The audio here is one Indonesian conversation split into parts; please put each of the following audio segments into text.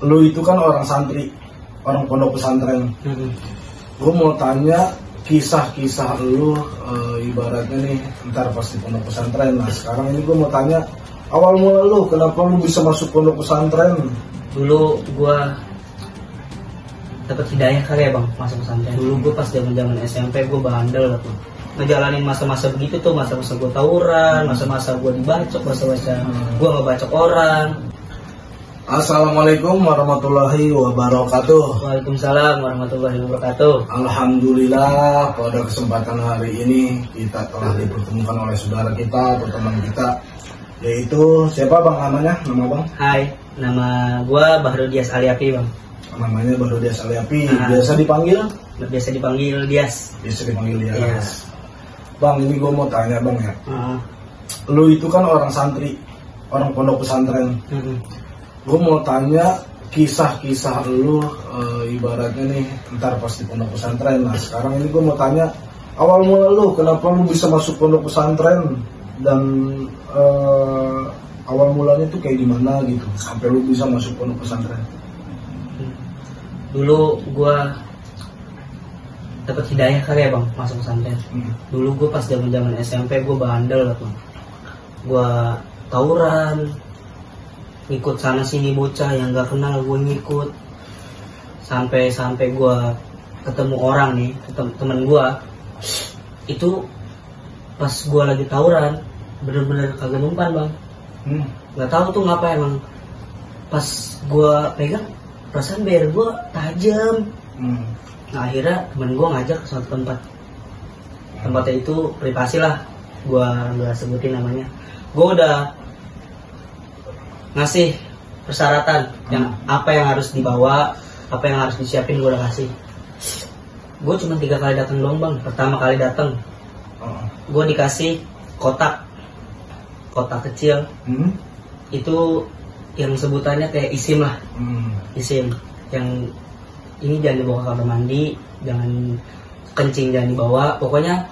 Lu itu kan orang santri, orang pondok pesantren. Gue mau tanya kisah-kisah lu, ibaratnya nih ntar pas di pondok pesantren. Nah sekarang ini gue mau tanya awal mula lu, kenapa lu bisa masuk pondok pesantren? Dulu gue dapat hidayah kali ya bang, masuk pesantren. Dulu gue pas zaman SMP gue bandel tuh, ngejalanin masa-masa begitu tuh, masa-masa gue tawuran, masa-masa gue dibacok, masa-masa gue ngebacok orang. Assalamualaikum warahmatullahi wabarakatuh. Waalaikumsalam warahmatullahi wabarakatuh. Alhamdulillah pada kesempatan hari ini kita telah dipertemukan oleh saudara kita atau teman kita, yaitu siapa bang namanya? Nama bang? Hai, nama gue Bahru Dias Aliapi bang. Namanya Bahru Dias Aliapi. Biasa dipanggil? Biasa dipanggil Dias. Biasa dipanggil Dias. Iya. Bang, ini gue mau tanya bang ya. Lu itu kan orang santri, orang pondok pesantren. Gue mau tanya kisah-kisah lu, ibaratnya nih ntar pas di pondok pesantren. Nah sekarang ini gue mau tanya awal mula lu, kenapa lu bisa masuk pondok pesantren, dan awal mulanya tuh kayak gimana gitu sampai lu bisa masuk pondok pesantren? Dulu gue dapat hidayah kali ya bang, masuk pesantren. Dulu gue pas zaman SMP gue bandel tuh, gue tawuran, ngikut sana sini bocah yang gak kenal gue ngikut, sampai gue ketemu orang nih, temen gue itu pas gue lagi tawuran bener-bener kagak numpan bang. Nggak tahu tuh ngapa, emang pas gue pegang perasaan biar gue tajam. Nah akhirnya temen gue ngajak ke suatu tempatnya itu privasi lah, gue nggak sebutin namanya. Gue udah ngasih persyaratan yang apa yang harus dibawa, apa yang harus disiapin, gue udah kasih. Gue cuma 3 kali datang doang bang. Pertama kali datang gue dikasih kotak kecil. Itu yang sebutannya kayak isim lah. Isim yang ini jangan dibawa ke kamar mandi, jangan kencing, jangan dibawa, pokoknya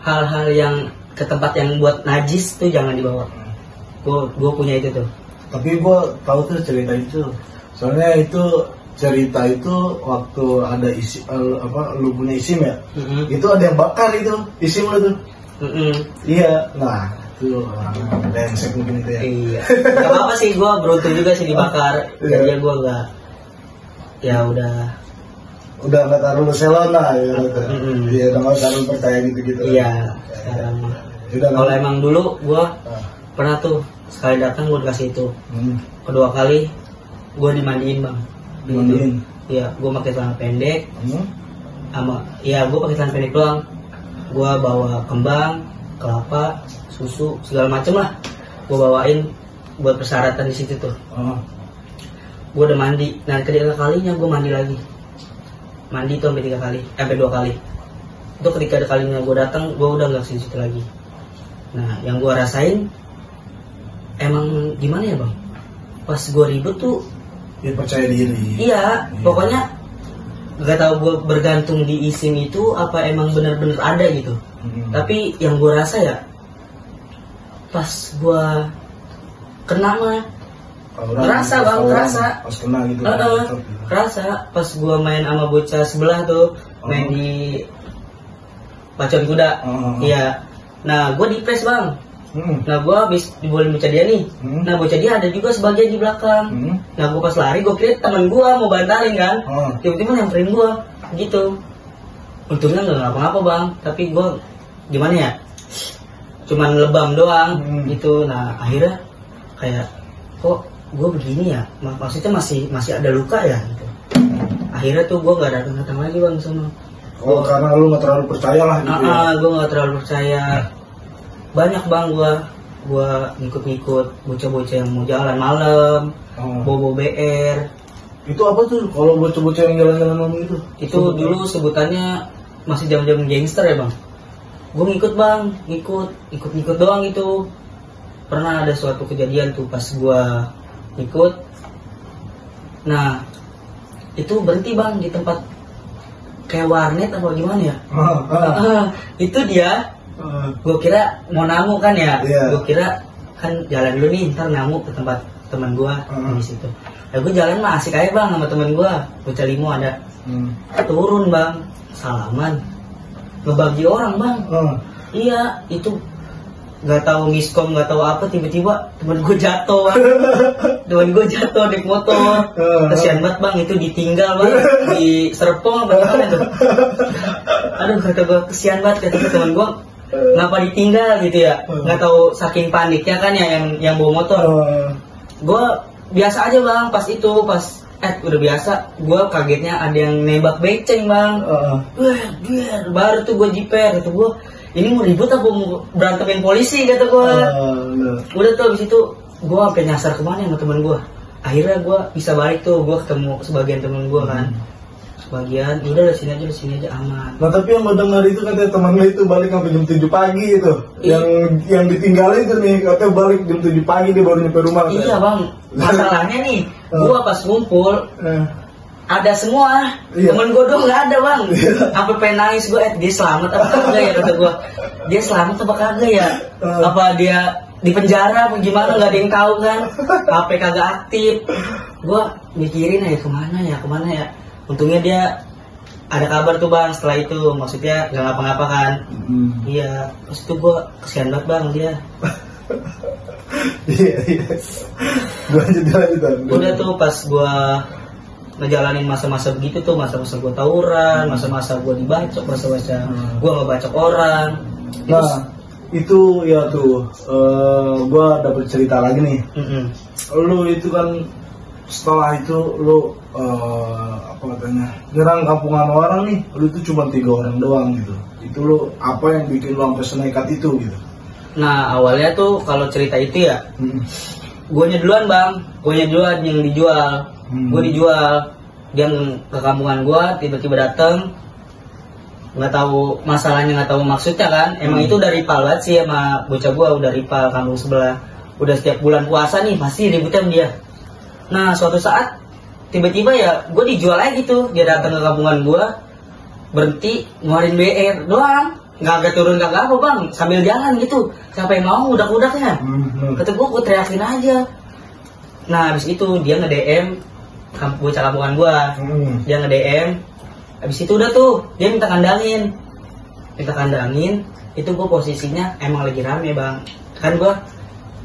hal-hal yang ke tempat yang buat najis tuh jangan dibawa. Gue punya itu tuh. Tapi gue tahu tuh cerita itu, soalnya itu cerita itu waktu ada isi lu punya isim ya, itu ada yang bakar itu isim lu tuh. Iya, nah itu orang brengsek mungkin itu ya. Iya, nggak apa-apa sih, gue beruntung juga sih dibakar. Jadi gue nggak, ya udah nggak taruh Barcelona ya. Iya, nggak taruh percaya gitu. Iya, sekarang. Kalau emang dulu gue pernah tuh sekali datang gue dikasih itu. Kedua kali gue dimandiin bang. Dimandiin? Iya, gue pakai celana pendek. Gue pakai celana pendek doang. Gue bawa kembang, kelapa, susu, segala macem lah. Gue bawain buat persyaratan di situ tuh. Gue udah mandi. Nah ketiga kalinya gue mandi lagi. Mandi tuh sampai 2 kali. Itu ketika kalinya gue datang, gue udah nggak ke situ lagi. Nah yang gue rasain emang gimana ya bang? Pas gue ribet tuh, ya percaya diri. Iya, pokoknya gak tahu gue bergantung di isim itu apa emang benar-benar ada gitu. Tapi yang gue rasa ya, pas gue kena mah, ngerasa bang, ngerasa. Pas kena gitu. Ngerasa pas gue main sama bocah sebelah tuh, main di pacuan kuda. Iya. Nah gue dipres bang. Nah gue habis diboleh bocah dia nih. Nah bocah dia ada juga sebagian di belakang. Nah gue pas lari gue kira temen gue mau bantalin kan. Tiba-tiba nyamperin gue gitu. Untungnya nggak ngapa-ngapa bang. Tapi gue gimana ya, cuman lebam doang gitu. Nah akhirnya kayak kok gue begini ya, maksudnya masih ada luka ya gitu. Akhirnya tuh gue nggak datang lagi bang sama. Karena lu nggak terlalu percaya lah gitu. Gue nggak terlalu percaya. Banyak bang gue ngikut bocah-bocah yang mau jalan malam, bobo BR. Itu apa tuh kalau bocah-bocah yang jalan-jalan malam itu? Itu dulu sebutannya masih zaman-zaman gangster ya bang. Gue ngikut bang, ngikut doang itu. Pernah ada suatu kejadian tuh pas gue ngikut. Nah itu berhenti bang di tempat kayak warnet apa gimana ya. Itu dia. Gue kira mau namu kan ya. Gue kira kan jalan dulu nih, ntar namu ke tempat teman gue di situ. Ya gue jalan mah asik aja bang sama temen gue, bocah limo ada. Turun bang, salaman, ngebagi orang bang. Iya, itu nggak tahu miskom, nggak tahu apa, tiba-tiba temen gue jatuh bang. Temen gue jatuh di motor. Kasian banget bang, itu ditinggal bang di Serpong apa gimana tuh. Aduh kata gue kasian banget, kata temen gue ngapa ditinggal gitu ya. Nggak tahu saking paniknya kan ya yang bawa motor. Gue biasa aja bang, pas udah biasa, gue kagetnya ada yang nembak beceng bang. Baru tuh gue jiper, kata gue ini mau ribut apa mau berantemin polisi, kata gue. Udah tuh abis itu gue sampai nyasar kemana sama temen gue. Akhirnya gue bisa balik tuh, gue ketemu sebagian temen gue kan. Sebagian, udah di sini aja aman. Nah tapi yang gue dengar itu katanya temen lu itu balik sampai jam 7 pagi itu. Yang ditinggalin itu nih, katanya balik jam 7 pagi dia baru nyampe rumah. Iya bang, masalahnya nih, gue pas ngumpul ada semua, temen gue doang nggak ada bang. Sampai pengen nangis gue, dia selamat apa kagak ya, kata gue. Dia selamat apa kagak ya? Apa dia di penjara apa gimana, nggak ada yang tahu kan. HP kagak aktif. Gue mikirin kemana ya. Untungnya dia ada kabar tuh bang setelah itu, maksudnya nggak ngapa-ngapa kan. Iya, terus itu gue kesian banget bang dia. Iya. Gue lanjut. Udah tuh pas gue ngejalanin masa-masa begitu tuh, masa-masa gue tawuran, masa-masa gue dibacok, masa-masa gue ngebacok orang. Nah itu ya tuh, gue dapet cerita lagi nih. Lu itu kan setelah itu lu apa katanya nyerang kampungan orang nih, lu itu cuma 3 orang doang gitu. Itu lu apa yang bikin lu sampai senekat itu gitu? Nah awalnya tuh kalau cerita itu ya, gue duluan bang, yang dijual. Gue dijual, dia ke kampungan gue, tiba-tiba dateng, nggak tahu masalahnya, nggak tahu maksudnya kan. Emang itu udah rival banget sih sama bocah gue, udah rival kampung sebelah. Udah setiap bulan puasa nih pasti ributnya sama dia. Nah suatu saat tiba-tiba ya gue dijual aja gitu. Dia datang ke kampungan gue, berhenti ngeluarin BR doang, nggak turun nggak apa bang, sambil jalan gitu. Siapa yang mau udak-udaknya? Kata gue teriakin aja. Nah habis itu dia nge-DM bocah kampungan gue, dia nge-DM. Habis itu udah tuh dia minta kandangin. Itu gue posisinya emang lagi rame bang, kan gue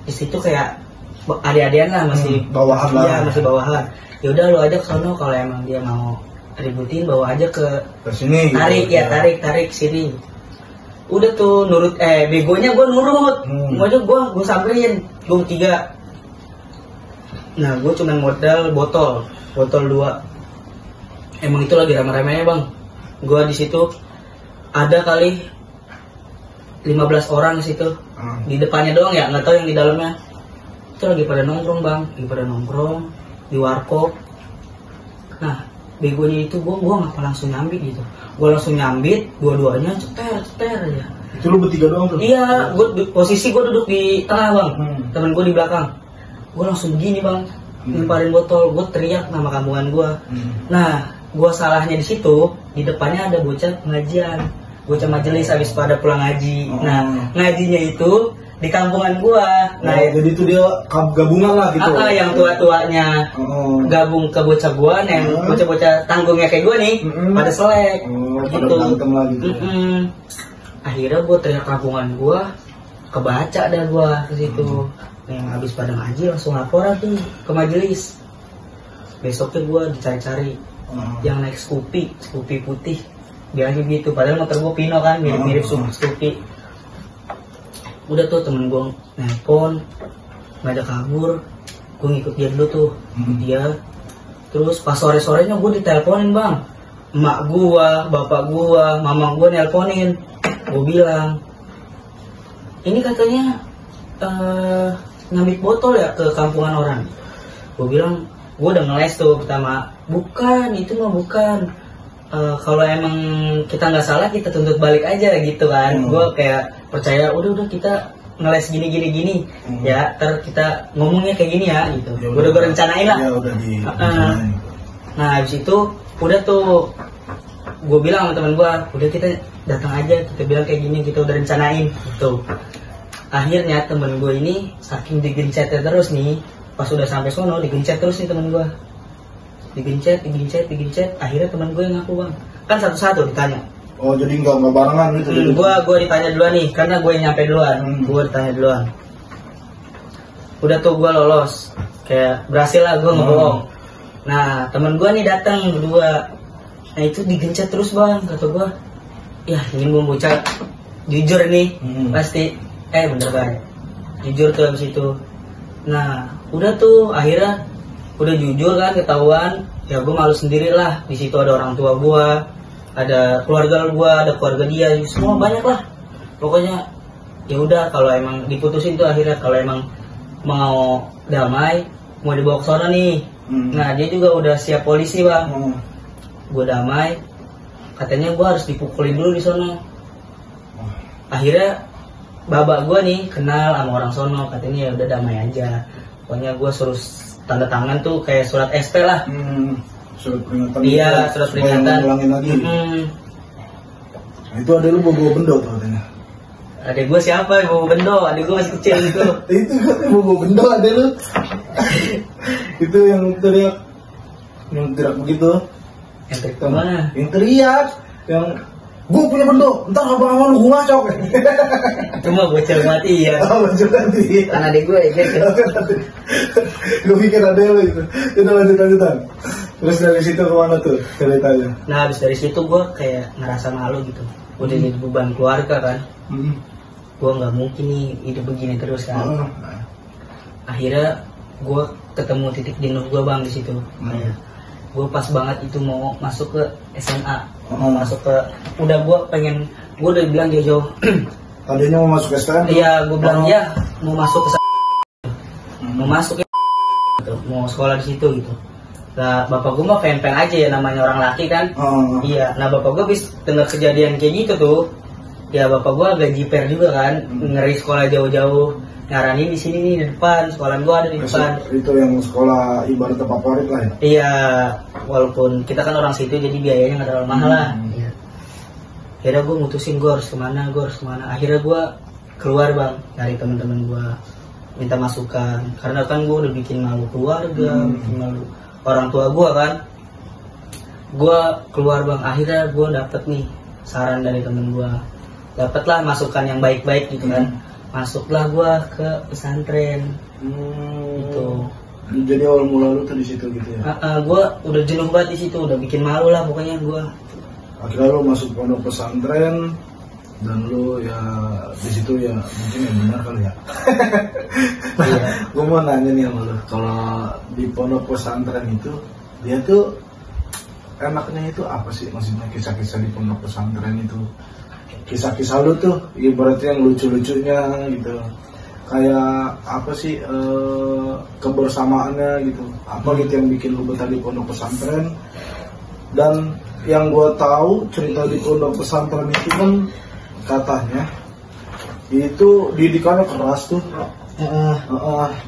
di situ kayak adik-adian lah, masih bawahan lah. Iya masih bawahan. Ya udah lu aja ke sono, kalau emang dia mau ributin bawa aja ke sini. Tarik gitu. Tarik sini. Udah tuh nurut, begonya gue nurut. Aja gue samperin, gue 3. Nah gue cuma modal botol 2. Emang itu lagi rame-ramenya bang. Gue di situ ada kali 15 orang di situ. Di depannya doang ya, nggak tahu yang di dalamnya. Itu lagi pada nongkrong bang, di warkop. Nah begonya itu gue ngapa langsung nyambit gitu. Gue langsung nyambit, dua-duanya ceter aja. Itu lu bertiga doang tuh? Iya, posisi gue duduk di tengah bang, temen gue di belakang. Gue langsung begini bang, ngeluarin botol, gue teriak nama kampungan gue. Nah, gue salahnya di situ, di depannya ada bocah pengajian, bocah majelis habis pada pulang ngaji. Nah, ngajinya itu di kampungan gue. Nah, jadi itu dia gabungan lah gitu. Yang tua-tuanya gabung ke bocah gue, yang bocah-bocah tanggungnya kayak gue nih, pada selek, gitu. Akhirnya gue teriak kampungan gue, kebaca dah gue ke situ. Yang habis pada ngaji langsung laporan tuh ke majelis. Besoknya gue dicari-cari yang naik Scoopy putih, bilangnya gitu. Padahal motor gue Pino kan, mirip-mirip Scoopy. Udah tuh temen gue nelpon, ngajak kabur. Gue ngikut dia dulu tuh, dia. Terus pas sore-sorenya gue diteleponin bang, emak gue, bapak gue, mama gue nelponin. Gue bilang, ini katanya ngambil botol ya ke kampungan orang. Gue bilang, gue udah ngeles tuh pertama, bukan, itu mah bukan. Kalau emang kita nggak salah kita tuntut balik aja gitu kan. Gue kayak percaya, udah kita ngeles gini. Ya, ntar kita ngomongnya kayak gini ya gitu. Ya, udah gue rencanain lah. Ya, udah nah habis itu udah tuh gue bilang sama teman gue, udah kita datang aja, kita bilang kayak gini, kita udah rencanain gitu. Akhirnya temen gue ini saking digencetnya terus nih, pas udah sampai sono digencet terus nih temen gue, digencet, akhirnya temen gue yang ngaku bang, kan satu-satu ditanya. Oh jadi nggak barengan gitu? Gue ditanya duluan nih, karena gue yang nyampe duluan, gue ditanya duluan. Udah tuh gue lolos, kayak berhasil lah gue ngebohong. Nah temen gue nih datang berdua, nah itu digencet terus bang, kata gue, ya ingin gue bocah jujur nih, pasti, bener bang, jujur tuh abis itu. Nah udah tuh akhirnya udah jujur kan ketahuan, ya gue malu sendiri lah. Di situ ada orang tua gue, ada keluarga gue, ada keluarga dia, semua banyak lah. Pokoknya ya udah kalau emang diputusin tuh akhirnya kalau emang mau damai, mau dibawa ke sana nih. Nah dia juga udah siap polisi bang. Gue damai, katanya gue harus dipukulin dulu di sono. Akhirnya babak gue nih kenal sama orang sono, katanya ya udah damai aja. Pokoknya gue suruh tanda tangan tuh kayak surat SP lah. Surat peringatan. Iya, surat peringatan. Lagi. Itu ada lu bawa bendo tuh katanya. Adek gue siapa yang bawa bendo? Adek gue masih kecil gitu. Itu katanya bawa bendo adek lu. Itu yang teriak begitu. Yang teriak kemana? Yang teriak, yang gue punya bendo, entar abang-abang lu ngacok. Cuma bocil mati ya. Oh, bocil mati. Kan adek gue ya gitu. Gue pikir adek lu itu. Itu lanjutan. Terus dari situ kemana tuh ceritanya? Nah habis dari situ gue kayak ngerasa malu gitu. Udah jadi beban keluarga kan. Gue nggak mungkin nih hidup begini terus kan. Akhirnya gue ketemu titik jenuh gue bang di situ. Gue pas banget itu mau masuk ke SMA, masuk ke, gue udah bilang jauh-jauh. Tadinya mau masuk ke STM? Iya, gue bilang ya mau masuk ke, mau masuk gitu, mau sekolah di situ gitu. Nah bapak gue mah pengen aja ya, namanya orang laki kan. Iya, nah bapak gue bis dengar kejadian kayak gitu tuh, ya bapak gue agak jiper juga kan, ngeri sekolah jauh-jauh, nyaranin di sini nih di depan, sekolah gue ada di depan. Itu yang sekolah ibaratnya favorit lah ya? Iya, walaupun kita kan orang situ jadi biayanya nggak terlalu mahal lah. Iya. Akhirnya gue mutusin gue harus kemana. Akhirnya gue keluar bang, cari teman-teman gue, minta masukan, karena kan gue udah bikin malu keluarga, bikin malu orang tua gue kan. Gue keluar bang, akhirnya gue dapet nih saran dari temen gue, dapetlah masukan yang baik-baik gitu kan. Masuklah gue ke pesantren. Itu jadi awal mula lu tuh di situ gitu ya? Gue udah jenuh banget di situ, udah bikin malu lah pokoknya gue. Akhirnya lu masuk pondok pesantren dan lu ya di situ ya mungkin yang benar kali ya. Iya. Gue mau nanya nih sama lu, kalau di pondok pesantren itu dia tuh enaknya itu apa sih, maksudnya kisah-kisah di pondok pesantren itu? Kisah-kisah lu tuh ibaratnya yang lucu-lucunya gitu, kayak apa sih kebersamaannya gitu, apa gitu yang bikin lu betah di pondok pesantren. Dan yang gue tahu cerita di pondok pesantren itu kan katanya itu didikannya keras tuh.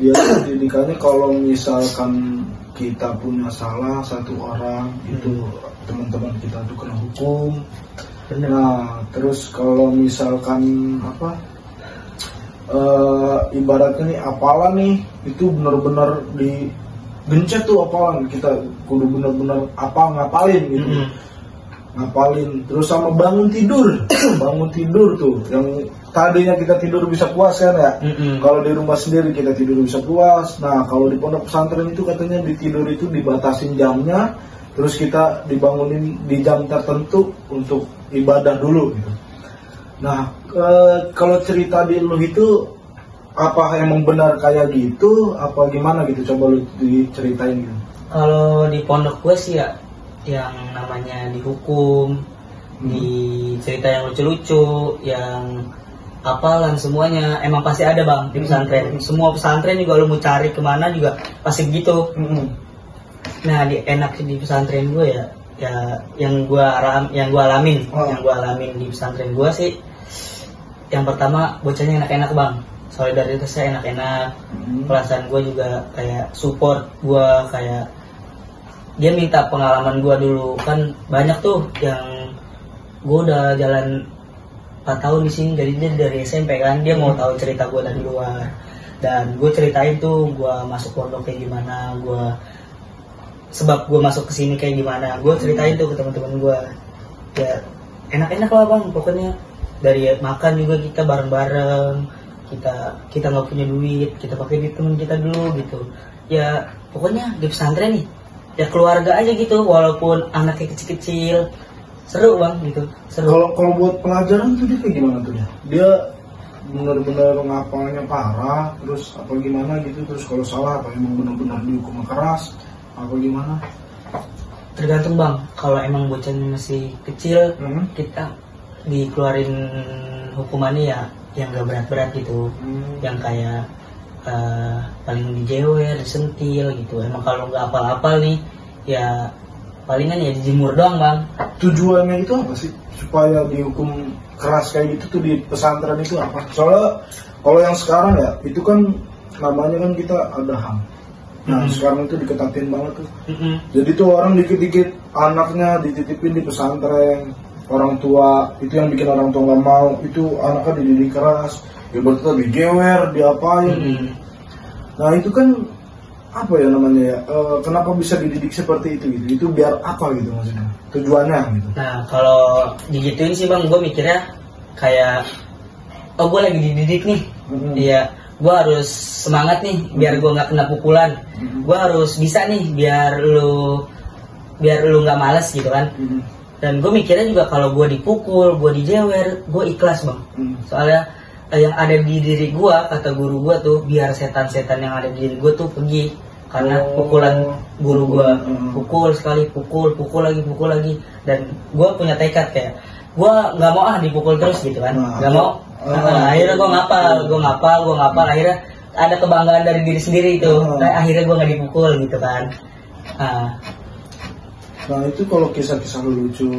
Dia didikannya kalau misalkan kita punya salah satu orang itu teman-teman kita tuh kena hukum. Nah, terus kalau misalkan apa, ibaratnya nih apalan nih, itu benar-benar digencet tuh apalan, kita kudu benar-benar ngapalin gitu, ngapalin. Terus sama bangun tidur tuh, yang tadinya kita tidur bisa puas kan ya, kalau di rumah sendiri kita tidur bisa puas. Nah kalau di pondok pesantren itu katanya di tidur itu dibatasin jamnya, terus kita dibangunin di jam tertentu untuk ibadah dulu gitu. Nah kalau cerita di lu itu apa emang benar kayak gitu apa gimana gitu, coba lu diceritain gitu. Kalau di pondok gue sih ya yang namanya dihukum, di cerita yang lucu-lucu, yang apalan semuanya emang pasti ada bang di pesantren. Semua pesantren juga lu mau cari kemana juga pasti begitu. Nah enak di pesantren gue ya yang gue alamin di pesantren gue sih, yang pertama bocahnya enak-enak bang, solidaritasnya enak-enak, perasaan gue juga kayak support gue, kayak dia minta pengalaman gue dulu kan banyak tuh yang gue udah jalan 4 tahun di sini dari SMP kan, dia mau tahu cerita gue dari luar. Dan gue ceritain tuh gue masuk pondok kayak gimana, sebab gue masuk ke sini kayak gimana. Gue ceritain tuh ke teman-teman gue. Ya enak-enak lah bang, pokoknya dari makan juga kita bareng-bareng. Kita nggak punya duit, kita pakai duit teman kita dulu gitu. Ya pokoknya di pesantren nih, ya keluarga aja gitu, walaupun anaknya kecil-kecil, seru bang gitu. Kalau buat pelajaran tuh dia kayak gimana tuh ya? Dia benar-benar ngapalnya parah, terus apa gimana gitu, terus kalau salah apa emang benar-benar dihukum keras, apa gimana? Tergantung bang, kalau emang bocahnya masih kecil, kita dikeluarin hukumannya ya yang gak berat-berat gitu, yang kayak paling dijewer, disentil gitu. Emang kalau nggak apal-apal nih, ya palingan ya dijemur doang bang. Tujuannya itu apa sih supaya dihukum keras kayak gitu tuh di pesantren itu apa? Soalnya kalau yang sekarang ya itu kan namanya kan kita ada HAM. Nah sekarang itu diketatin banget tuh. Jadi tuh orang dikit-dikit anaknya dititipin di pesantren, orang tua itu yang bikin orang tua nggak mau, itu anaknya dididik keras, ya betul dijewer, diapain. Nah itu kan apa ya namanya ya, kenapa bisa dididik seperti itu gitu? Itu biar apa gitu maksudnya, tujuannya gitu. Nah kalau digituin sih bang, gue mikirnya kayak oh gue lagi dididik nih, iya gue harus semangat nih biar gue nggak kena pukulan, gue harus bisa nih biar lu nggak males gitu kan. Dan gue mikirnya juga kalau gue dipukul, gue dijewer, gue ikhlas bang. Soalnya yang ada di diri gue, kata guru gue tuh, biar setan-setan yang ada di diri gue tuh pergi. Karena pukulan guru gue, pukul sekali, pukul lagi. Dan gue punya tekad kayak, gue nggak mau dipukul terus gitu kan, nggak mau. Akhirnya gue ngapal. Akhirnya ada kebanggaan dari diri sendiri itu. Akhirnya gue nggak dipukul gitu kan. Nah itu kalau kisah-kisah lucu,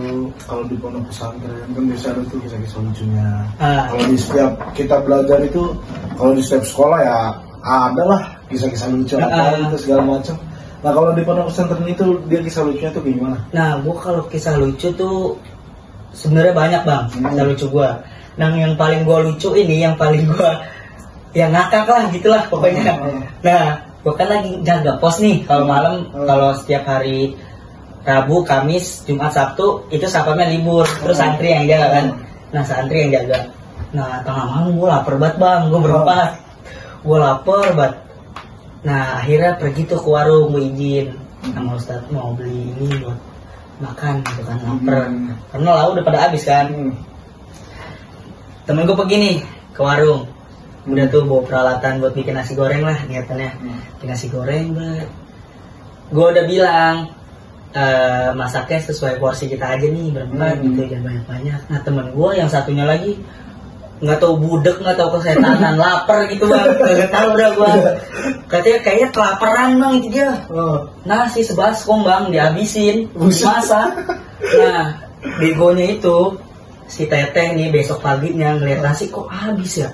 kalau di pondok pesantren kan biasa ada tuh kisah-kisah lucunya. Kalau di setiap kita belajar itu, kalau di setiap sekolah ya ada lah kisah-kisah lucu apa itu segala macam. Nah kalau di pondok pesantren itu dia kisah lucunya tuh gimana? Nah gua kalau kisah lucu tuh sebenarnya banyak bang, kisah lucu gua. Nah yang paling gua lucu ini, yang paling gua yang ngakak lah gitulah pokoknya. Nah gua kan lagi jaga pos nih kalau malam, kalau setiap hari Rabu, Kamis, Jumat, Sabtu itu satpamnya libur, terus santri yang jaga kan. Nah santri yang jaga. Nah tengah malam gue lapar banget bang, gue berempat, gue lapar banget. Nah akhirnya pergi tuh ke warung, gue izin sama Ustadz mau beli ini buat makan gitu kan, lapar. Karena lauk udah pada habis kan. Temen gue pergi nih ke warung, udah tuh bawa peralatan buat bikin nasi goreng lah niatannya. Bikin nasi goreng banget. Gue udah bilang masaknya sesuai porsi kita aja nih berempat gitu, jangan banyak-banyak. Nah temen gue yang satunya lagi nggak tahu budek, nggak tahu kesetanan, lapar gitu bang, nggak tahu udah gue. Katanya kayaknya kelaparan bang itu dia. Nasi sebaskom bang dihabisin, dimasak. Nah begonya itu si teteh nih besok paginya ngeliat nasi kok habis ya.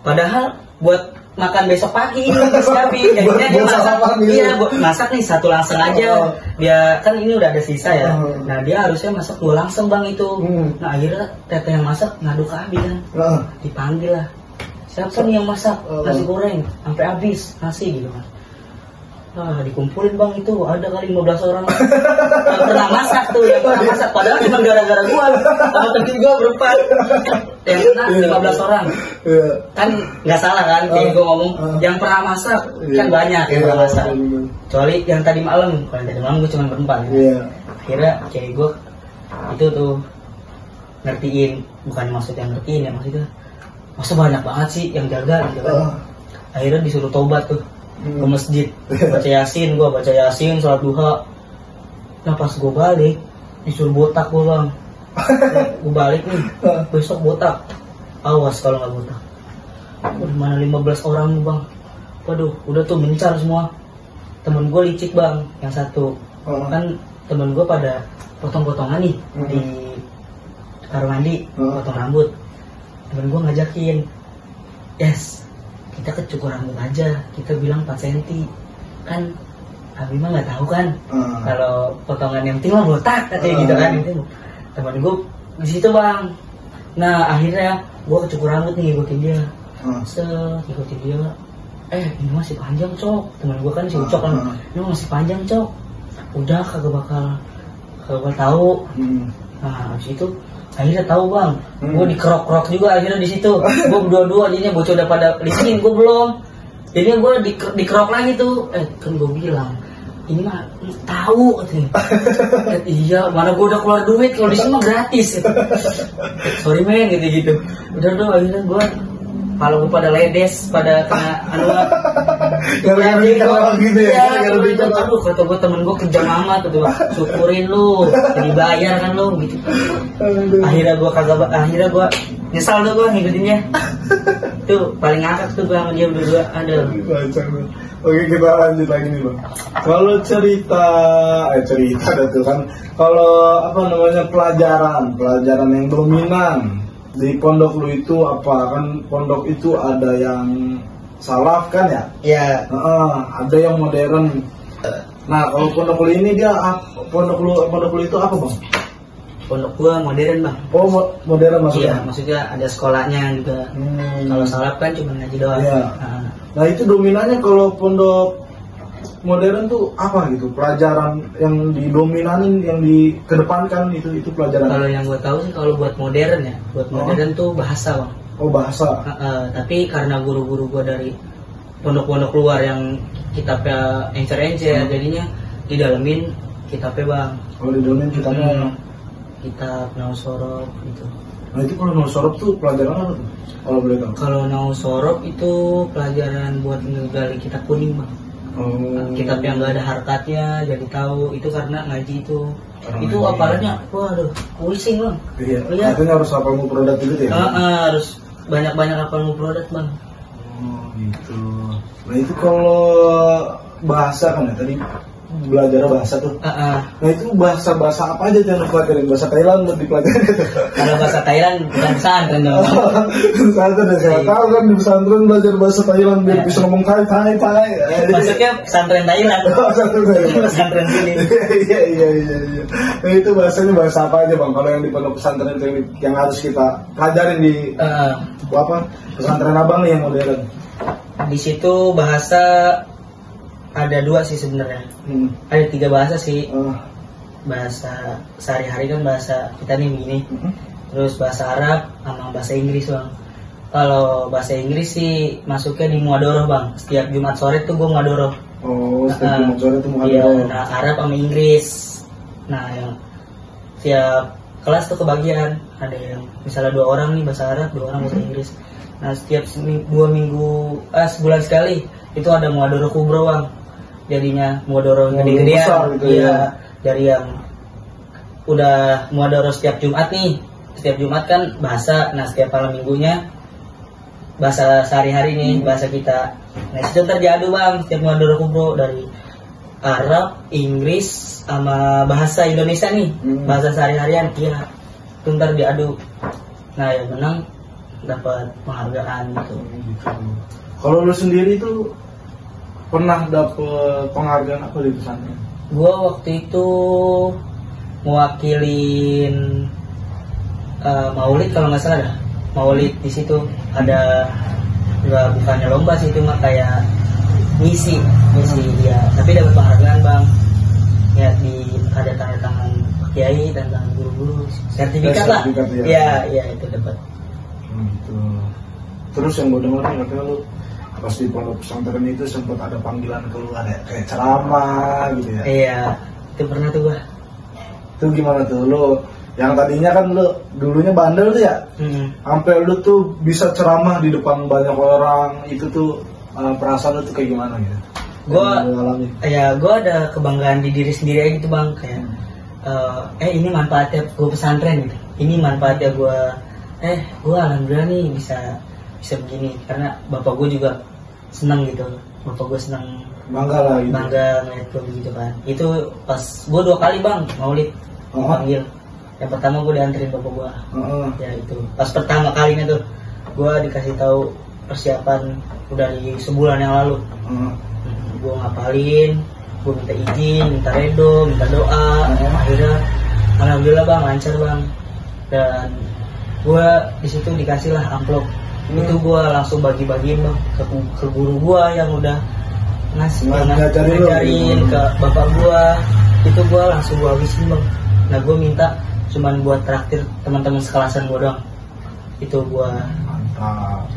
Padahal buat makan besok pagi ini disiapin, jadinya dia masak. Iya, masak nih satu langsung aja. Dia kan ini udah ada sisa ya. Nah dia harusnya masak 2 langsung bang itu. Nah akhirnya teteh yang masak ngadu ke Abi kan. Dipanggil lah. Siapa nih yang masak nasi goreng sampai habis nasi gitu kan. Dikumpulin bang itu ada kali 15 orang yang pernah masak tuh, yang pernah masak. Padahal cuma gara-gara gua sama temen gua berempat yang pernah 15 orang. Kan nggak salah kan kayak gua ngomong yang pernah masak kan banyak yang pernah masak, kecuali yang tadi malam. Kalau tadi malam gua cuma berempat gitu. Akhirnya kayak gua itu tuh ngertiin, bukan maksudnya ngertiin ya, maksudnya masa banyak banget sih yang jaga gitu kan. Akhirnya disuruh tobat tuh ke masjid, baca yasin, sholat duha. Nah pas gue balik disuruh botak gue bang. Gue balik nih besok botak, awas kalau nggak botak. Mana 15 orang nih bang, waduh udah tuh mencar semua. Temen gue licik bang, yang satu kan temen gue pada potong-potongan nih di kamar mandi, potong rambut. Temen gue ngajakin, yes kita kecukur rambut aja, kita bilang 4 cm kan. Abi mah nggak tahu kan kalau potongan yang penting mah botak katanya gitu kan. Itu teman gue di situ bang. Nah akhirnya gue kecukur rambut nih, ikutin dia, ikutin dia ini masih panjang cok, teman gue kan si Ucok kan, ini masih panjang cok, udah kagak bakal tahu. Nah habis itu akhirnya tahu bang, gue dikerok juga akhirnya di situ, gue berdua-dua jadinya bocah udah pada listening, gue belum, jadinya gue dikerok lagi tuh, kan gue bilang ini mah tahu katanya. Iya, mana gue udah keluar duit, kalau di sini mah gratis. Sorry men gitu. Udah akhirnya gue kalau gue pada ledes, pada kena gitu ya. Aduh, kata gue temen gue kejam amat tuh, syukurin lu, dibayar kan lu gitu. Akhirnya gue nyesal tuh gue ngikutinnya. Tuh paling ngakak tuh gue sama dia berdua. Ada. Oke, kita lanjut lagi nih bang. Kalau cerita tuh kan, kalau pelajaran yang dominan di pondok lu itu apa? Kan pondok itu ada yang salaf kan ya? Iya. Ada yang modern. Nah kalau pondok lu ini pondok lu itu apa bang? Pondok gua modern bang. Oh modern maksudnya? Iya, maksudnya ada sekolahnya juga. Kalau salaf kan cuma ngaji doang. Iya. Nah itu dominannya kalau pondok modern tuh apa gitu? Pelajaran yang didominanin, yang dikedepankan itu pelajaran. Kalau yang gue tahu sih kalau buat modern ya, modern tuh bahasa bang. Oh bahasa. Tapi karena guru-guru gue dari pondok-pondok luar yang kitabnya encer-encer, jadinya didalemin kitabnya bang. Oh didalemin kitabnya. Kitab Nausorop gitu. Nah itu kalau Nausorop tuh pelajaran apa tuh? Kalau boleh tahu. Kalau Nausorop itu pelajaran buat ngegali kitab kuning bang. Kitab yang gak ada harkatnya jadi tahu itu karena ngaji itu. Itu apalanya, waduh, pusing bang. Iya. Katanya harus hafal mufradat gitu ya? Harus banyak-banyak hafal mufradat bang. Oh gitu. Nah itu kalau bahasa kan ya tadi belajar bahasa tuh. Nah itu bahasa apa aja yang dipelajarin? Bahasa Thailand dipelajarin. Kalau bahasa Thailand bukan pesantren dong. Pesantren ya, saya tahu kan di pesantren belajar bahasa Thailand biar bisa ngomong Thai. Maksudnya pesantren Thailand. Pesantren sini. Iya. Nah itu bahasanya bahasa apa aja bang? Kalau yang di pondok pesantren yang harus kita pelajarin di pesantren abang nih yang modern. Di situ bahasa ada 2 sih sebenarnya. Ada 3 bahasa sih. Bahasa sehari-hari kan bahasa kita nih begini. Terus bahasa Arab sama bahasa Inggris bang. Kalau bahasa Inggris sih masuknya di muadoroh bang. Setiap Jumat sore tuh gue muadoroh. Oh, setiap Jumat sore tuh muadoroh. Iya, nah Arab sama Inggris. Nah yang tiap kelas tuh kebagian. Ada yang misalnya 2 orang nih bahasa Arab, 2 orang bahasa Inggris. Nah setiap 2 minggu, sebulan sekali itu ada muadoroh kubro bang. Jadinya muadoroh gede-gedean gitu ya. Dari yang udah muadoroh setiap Jumat nih, setiap Jumat kan bahasa, nah setiap malam minggunya bahasa sehari-hari nih, bahasa kita. Nah itu ntar diadu bang, setiap muadoroh kubro dari Arab, Inggris sama bahasa Indonesia nih, bahasa sehari-harian. Iya, itu ntar diadu. Nah yang menang dapat penghargaan gitu. Kalau lu sendiri tuh pernah dapet penghargaan apa di pesantren? Gua waktu itu mewakilin Maulid kalau nggak salah dah. Maulid di situ ada bukannya lomba sih, itu mah kayak misi ya. Tapi dapat penghargaan bang. Ya ada tanda tangan kiai dan tangan guru-guru, sertifikat lah. Ya itu dapat. Gitu. Terus yang gue dengar katanya lu pas di pondok pesantren itu sempat ada panggilan keluar ya, kayak ceramah gitu ya? Iya, itu pernah tuh gua. Itu gimana tuh lo? Yang tadinya kan lo dulunya bandel tuh ya, sampai lo tuh bisa ceramah di depan banyak orang, itu tuh perasaan lo tuh kayak gimana gitu? Gua ada kebanggaan di diri sendiri aja gitu bang, kayak ini manfaatnya gua pesantren gitu, ini manfaatnya gua alhamdulillah nih bisa begini, karena bapak gue juga senang gitu, bapak gue senang, bangga lah gitu. Bangga ngeliat gue gitu kan. Itu pas gue 2 kali bang Maulid dipanggil. Yang pertama gue dianterin bapak gue, ya itu pas pertama kalinya tuh gue dikasih tahu persiapan udah di sebulan yang lalu. Gue ngapalin, gue minta izin, minta redo, minta doa. Akhirnya alhamdulillah bang lancar bang, dan gue di situ dikasih lah amplop Itu gue langsung bagi-bagiin bang ke guru gue yang udah ngajarin ke bapak gue. Itu gue langsung gue habisin bang. Nah gue minta cuman buat traktir teman-teman sekelasan gue doang. Itu gue. Mantap.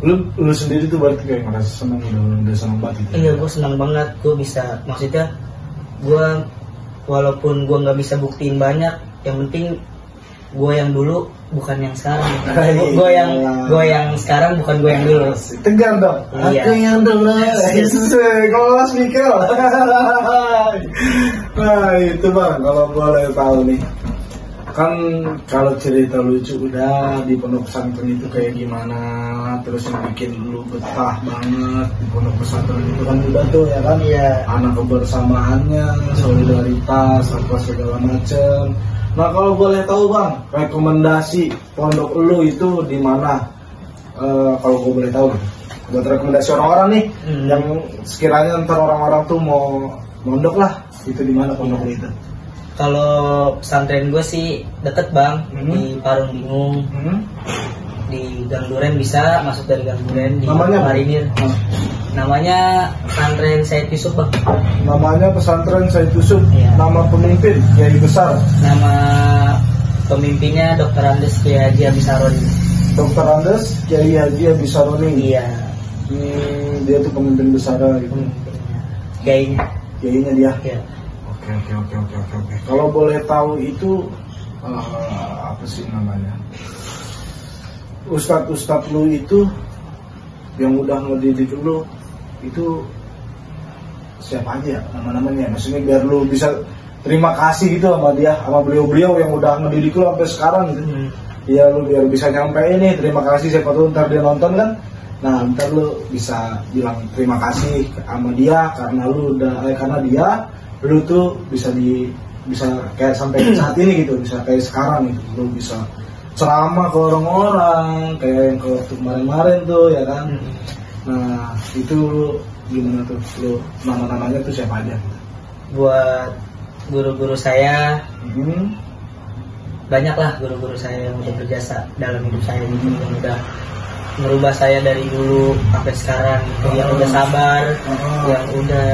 Lu sendiri tuh berarti kayak ngerasa seneng, udah seneng banget gitu. Iya gue senang banget. Gue bisa, maksudnya gue walaupun gue nggak bisa buktiin banyak, yang penting gue yang dulu bukan yang sekarang. Gue yang sekarang bukan gue yang dulu. Tegar dong. Iya. Aku yang dulu. Kelas Mikel. Nah itu bang, kalau boleh tahu nih, kan kalau cerita lucu udah di pondok pesantren itu kayak gimana, terus yang bikin lu betah banget di pondok pesantren itu kan udah tuh ya kan, Iya. anak kebersamaannya, solidaritas, apa segala macem. Nah kalau boleh tahu bang, rekomendasi pondok lu itu di mana? Kalau gue boleh tahu, buat rekomendasi orang-orang nih yang sekiranya ntar orang-orang tuh mau mondok lah, itu di mana pondok lu itu? Kalau pesantren gue sih deket bang, di Parung Bingung, di Gang Duren bisa masuk dari Gang Duren di Namanya Marinir. Namanya pesantren Said Yusuf bang. Namanya pesantren Said Yusuf. Iya. Nama pemimpin Kiai besar. Nama pemimpinnya Dr. Andes Kiai Haji Abisaroni. Dr. Andes Kiai Haji Abisaroni. Iya. Dia tuh pemimpin besar gitu. Pemimpinnya. Kiainya. Kiainya dia. Iya. Oke. Kalau boleh tahu itu apa sih namanya? Ustadz lu itu yang udah ngedidik lu itu siapa aja ya nama-namanya? Maksudnya biar lu bisa terima kasih gitu sama dia, sama beliau-beliau yang udah ngedidik lu sampai sekarang gitu. Ya lu biar bisa nyampein nih terima kasih, siapa tahu ntar dia nonton kan. Nah ntar lu bisa bilang terima kasih sama dia karena lu udah karena dia lu tuh bisa kayak sampai saat ini gitu, bisa kayak sekarang gitu, lu bisa ceramah ke orang-orang kayak yang ke waktu kemarin tuh ya kan. Nah itu lu gimana tuh, lu nama-namanya tuh siapa aja? Buat guru-guru saya, banyak lah guru-guru saya yang udah berjasa dalam hidup saya gitu, yang udah merubah saya dari dulu sampai sekarang gitu, yang udah sabar, yang udah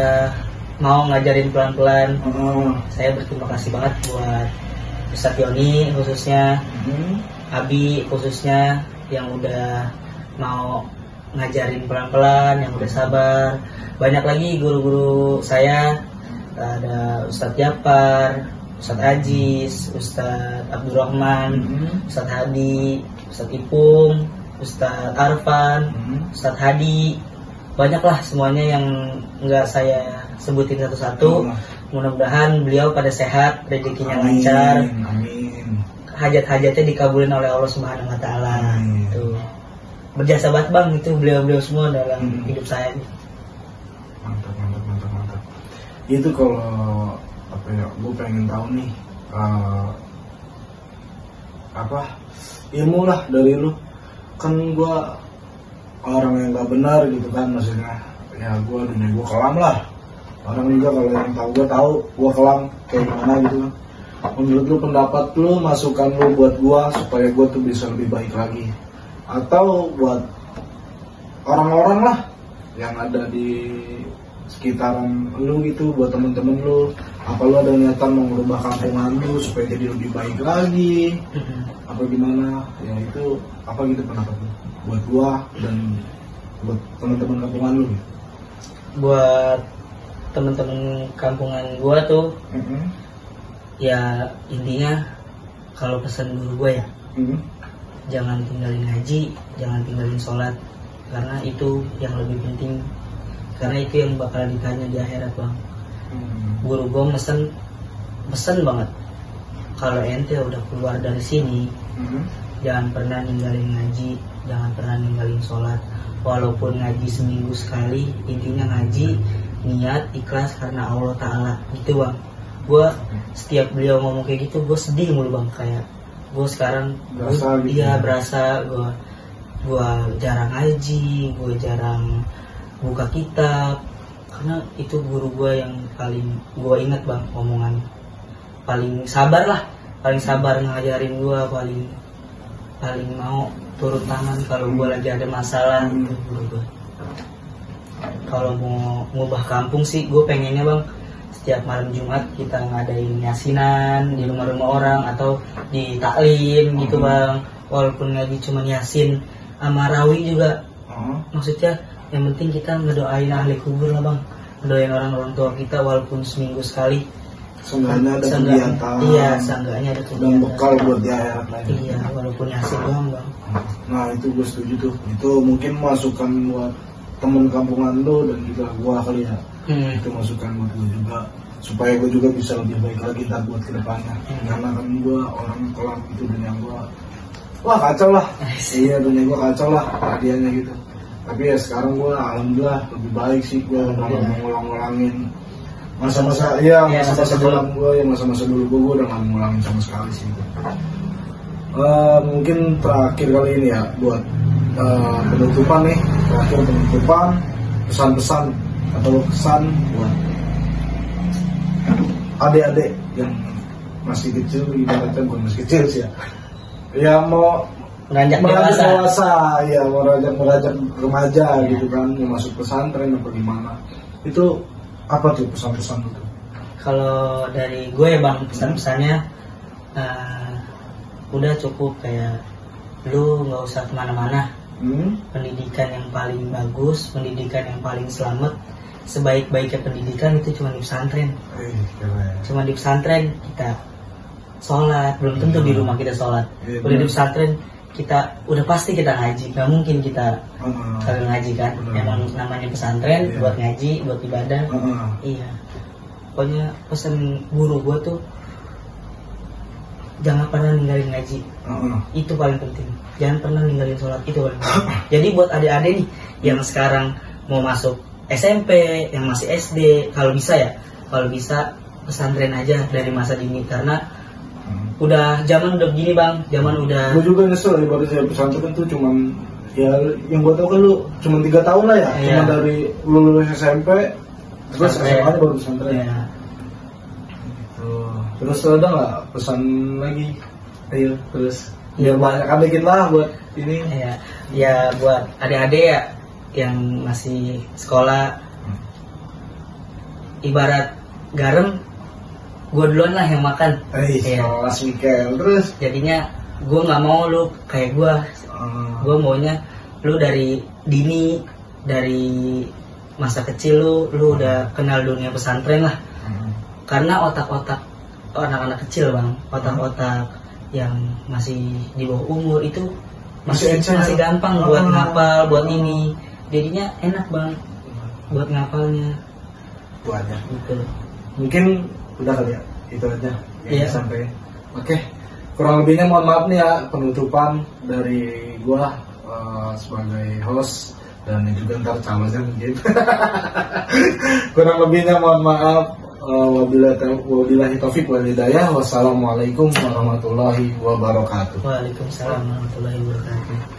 mau ngajarin pelan-pelan. Saya berterima kasih banget buat Ustadz Yoni khususnya, Abi khususnya, yang udah mau ngajarin pelan-pelan, yang udah sabar. Banyak lagi guru-guru saya, ada Ustadz Japar, Ustadz Aziz, Ustadz Abdurrahman, Ustadz Hadi, Ustadz Ipung, Ustadz Arfan, Ustadz Hadi. Banyaklah semuanya yang nggak saya sebutin satu-satu. Mudah-mudahan beliau pada sehat, rezekinya lancar, hajat-hajatnya dikabulin oleh Allah Subhanahu Wa Taala. Tuh berjasa banget bang itu beliau-beliau semua dalam hidup saya. Mantap. Itu kalau apa ya, gue pengen tahu nih apa ilmu lah dari lu. Kan gue orang yang gak benar gitu kan, maksudnya ya gue dunia gue kelam lah. Orang juga kalau yang tahu gue kelam kayak gimana gitu kan. Menurut lu, pendapat lu, masukan lu buat gue supaya gue tuh bisa lebih baik lagi, atau buat orang-orang lah yang ada di sekitaran lu gitu, buat temen-temen lu, apa lu ada niatan mau merubah kampungan lu supaya jadi lebih baik lagi, apa gimana ya, itu apa gitu pendapat lu buat gua dan buat teman-teman kampungan lu gitu. Buat teman-teman kampungan gua tuh ya intinya kalau pesan guru gua ya, jangan tinggalin ngaji, jangan tinggalin sholat, karena itu yang lebih penting, karena itu yang bakal ditanya di akhirat bang. Guru gue mesen banget, kalau ente udah keluar dari sini, jangan pernah ninggalin ngaji, jangan pernah ninggalin sholat, walaupun ngaji seminggu sekali, intinya ngaji niat ikhlas karena Allah Ta'ala gitu bang. Gue setiap beliau ngomong kayak gitu gue sedih mulu bang, kayak gue sekarang berasa gue jarang ngaji, gue jarang buka kitab, karena itu guru gue yang paling gue ingat bang, omongannya paling sabar ngajarin gue, paling mau turun tangan kalau gue lagi ada masalah gitu guru gue. Kalau mau ngubah kampung sih gue pengennya bang, setiap malam Jumat kita ngadain yasinan di rumah-rumah orang atau di taklim gitu bang, walaupun lagi cuma yasin sama rawi juga. Maksudnya yang penting kita ngedoain ahli kubur lah bang, ngedoain orang-orang tua kita walaupun seminggu sekali. Seenggaknya ada kegiatan. Iya, seenggaknya ada kegiatan. Dan bekal buat di akhirat lagi. Iya, walaupun yasin doang bang. Nah itu gue setuju tuh. Itu mungkin masukan buat temen kampungan lo dan juga gue kali ya. Itu masukan buat gue juga, supaya gue juga bisa lebih baik lagi ntar buat kedepannya. Karena kan gue orang kelam itu, dunia gue wah kacau lah. Iya, dunia gue kacau lah hadiahnya gitu. Tapi ya sekarang gue alhamdulillah lebih baik sih. Gue udah ngulang-ngulangin masa-masa masa-masa kelam gue, masa-masa dulu gue udah gak ngulangin sama sekali sih. Mungkin terakhir kali ini ya buat penutupan nih, pesan-pesan atau kesan buat adik-adik yang masih kecil, ibaratnya bukan masih kecil sih ya, ya mau Beranjak dewasa, ya mau beranjak remaja gitu kan, mau masuk pesantren apa gimana, itu apa tuh pesan-pesan itu? Kalau dari gue ya bang, pesan-pesannya udah cukup kayak lu nggak usah kemana-mana. Pendidikan yang paling bagus, pendidikan yang paling selamat, sebaik-baiknya pendidikan itu cuma di pesantren. Cuma di pesantren kita sholat, belum tentu di rumah kita sholat. Udah di pesantren kita udah pasti kita ngaji, nggak mungkin kita kagak ngaji kan. Emang namanya pesantren buat ngaji, buat ibadah. Iya. Pokoknya pesan guru gua tuh jangan pernah ninggalin ngaji. Itu paling penting. Jangan pernah ninggalin sholat, itu paling penting. Jadi buat adik-adik nih yang sekarang mau masuk SMP, yang masih SD, kalau bisa pesantren aja dari masa dini, karena zaman udah begini bang, zaman udah. Gue juga nyesel ya, baru saya pesantren tuh cuman ya yang gue tau kan lu cuma 3 tahun lah ya, cuma dari lulus SMP terus SMA baru pesantren. Terus ada nggak pesan lagi? Ayo terus. Ya banyak dikit lah buat ini. Ya buat adik-adik ya yang masih sekolah, ibarat garam, gue duluan lah yang makan. Kelas Mikel terus. Jadinya gue nggak mau lu kayak gue. Gue maunya lu dari dini, dari masa kecil lu udah kenal dunia pesantren lah. Karena otak-otak anak-anak kecil bang, otak-otak yang masih di bawah umur itu masih gampang buat ngapal, buat ini. Jadinya enak bang buat ngapalnya. Itu aja. Gitu. Mungkin udah kali ya, itu aja yang sampai. Oke, kurang lebihnya mohon maaf nih ya, penutupan dari gua sebagai host dan juga ntar calonnya mungkin. Kurang lebihnya mohon maaf. Wabillahi taufiq wal hidayah. Wassalamualaikum warahmatullahi wabarakatuh. Waalaikumsalam warahmatullahi wabarakatuh.